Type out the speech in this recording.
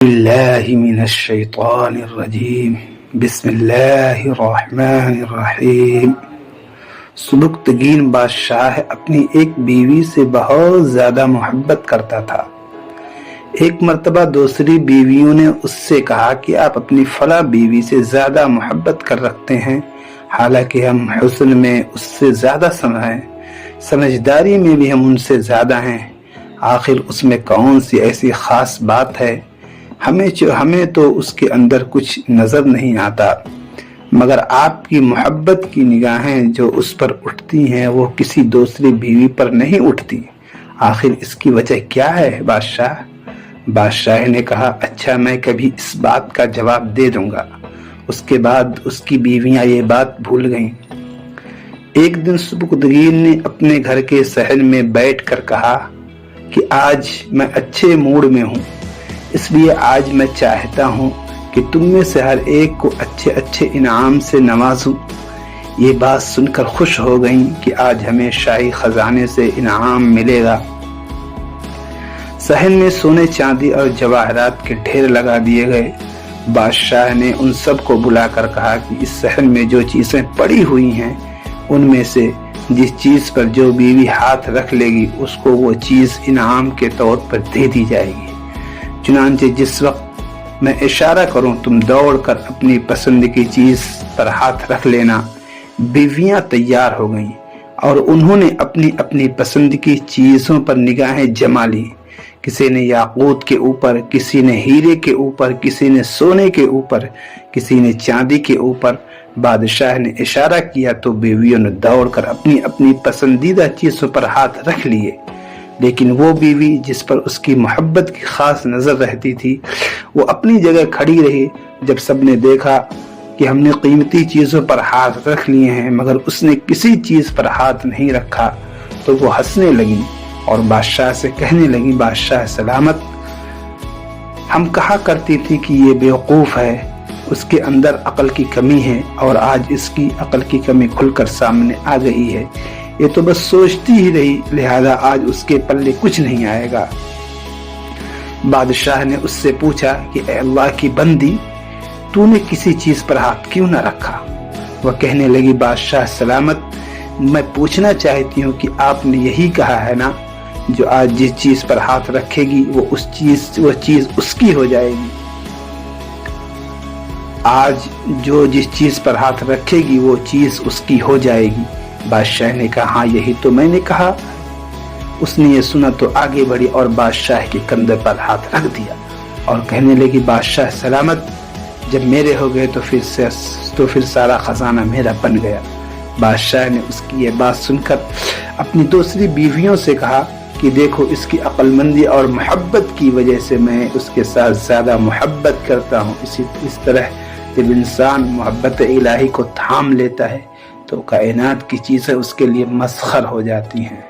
باللہ من الشیطان الرجیم بسم اللہ الرحمن الرحیم۔ سبکتگین بادشاہ اپنی ایک بیوی سے بہت زیادہ محبت کرتا تھا۔ ایک مرتبہ دوسری بیویوں نے اس سے کہا کہ آپ اپنی فلاں بیوی سے زیادہ محبت کر رکھتے ہیں، حالانکہ ہم حسن میں اس سے زیادہ سمجھداری میں بھی ہم ان سے زیادہ ہیں۔ آخر اس میں کون سی ایسی خاص بات ہے؟ ہمیں تو اس کے اندر کچھ نظر نہیں آتا، مگر آپ کی محبت کی نگاہیں جو اس پر اٹھتی ہیں وہ کسی دوسری بیوی پر نہیں اٹھتی۔ آخر اس کی وجہ کیا ہے بادشاہ نے کہا، اچھا میں کبھی اس بات کا جواب دے دوں گا۔ اس کے بعد اس کی بیویاں یہ بات بھول گئیں۔ ایک دن سبکتگین نے اپنے گھر کے صحن میں بیٹھ کر کہا کہ آج میں اچھے موڈ میں ہوں، اس لیے آج میں چاہتا ہوں کہ تم میں سے ہر ایک کو اچھے انعام سے نوازوں۔ یہ بات سن کر خوش ہو گئیں کہ آج ہمیں شاہی خزانے سے انعام ملے گا۔ صحن میں سونے چاندی اور جواہرات کے ڈھیر لگا دیے گئے۔ بادشاہ نے ان سب کو بلا کر کہا کہ اس صحن میں جو چیزیں پڑی ہوئی ہیں ان میں سے جس چیز پر جو بیوی ہاتھ رکھ لے گی اس کو وہ چیز انعام کے طور پر دے دی جائے گی۔ چنانچہ جس وقت میں اشارہ کروں تم دوڑ کر اپنی پسند کی چیز پر ہاتھ رکھ لینا۔ بیویاں تیار ہو گئیں اور انہوں نے اپنی اپنی پسند کی چیزوں پر نگاہیں جما لی۔ کسی نے یاقوت کے اوپر، کسی نے ہیرے کے اوپر، کسی نے سونے کے اوپر، کسی نے چاندی کے اوپر۔ بادشاہ نے اشارہ کیا تو بیویوں نے دوڑ کر اپنی اپنی پسندیدہ چیزوں پر ہاتھ رکھ لیے، لیکن وہ بیوی جس پر اس کی محبت کی خاص نظر رہتی تھی وہ اپنی جگہ کھڑی رہی۔ جب سب نے دیکھا کہ ہم نے قیمتی چیزوں پر ہاتھ رکھ لیے ہیں مگر اس نے کسی چیز پر ہاتھ نہیں رکھا تو وہ ہنسنے لگی اور بادشاہ سے کہنے لگی، بادشاہ سلامت، ہم کہا کرتی تھی کہ یہ بیوقوف ہے، اس کے اندر عقل کی کمی ہے، اور آج اس کی عقل کی کمی کھل کر سامنے آ گئی ہے۔ یہ تو بس سوچتی ہی رہی، لہذا آج اس کے پلے کچھ نہیں آئے گا۔ بادشاہ نے اس سے پوچھا کہ اے اللہ کی بندی، تو نے کسی چیز پر ہاتھ کیوں نہ رکھا؟ وہ کہنے لگی، بادشاہ سلامت، میں پوچھنا چاہتی ہوں کہ آپ نے یہی کہا ہے نا، جو آج جس چیز پر ہاتھ رکھے گی وہ چیز اس کی ہو جائے گی۔ آج جو جس چیز پر ہاتھ رکھے گی وہ چیز اس کی ہو جائے گی۔ بادشاہ نے کہا، ہاں یہی تو میں نے کہا۔ اس نے یہ سنا تو آگے بڑھی اور بادشاہ کے کندھے پر ہاتھ رکھ دیا اور کہنے لگی، بادشاہ سلامت، جب میرے ہو گئے تو پھر سارا خزانہ میرا بن گیا۔ بادشاہ نے اس کی یہ بات سن کر اپنی دوسری بیویوں سے کہا کہ دیکھو، اس کی عقل مندی اور محبت کی وجہ سے میں اس کے ساتھ زیادہ محبت کرتا ہوں۔ اس طرح جب انسان محبت الہی کو تھام لیتا ہے تو کائنات کی چیزیں اس کے لیے مسخر ہو جاتی ہیں۔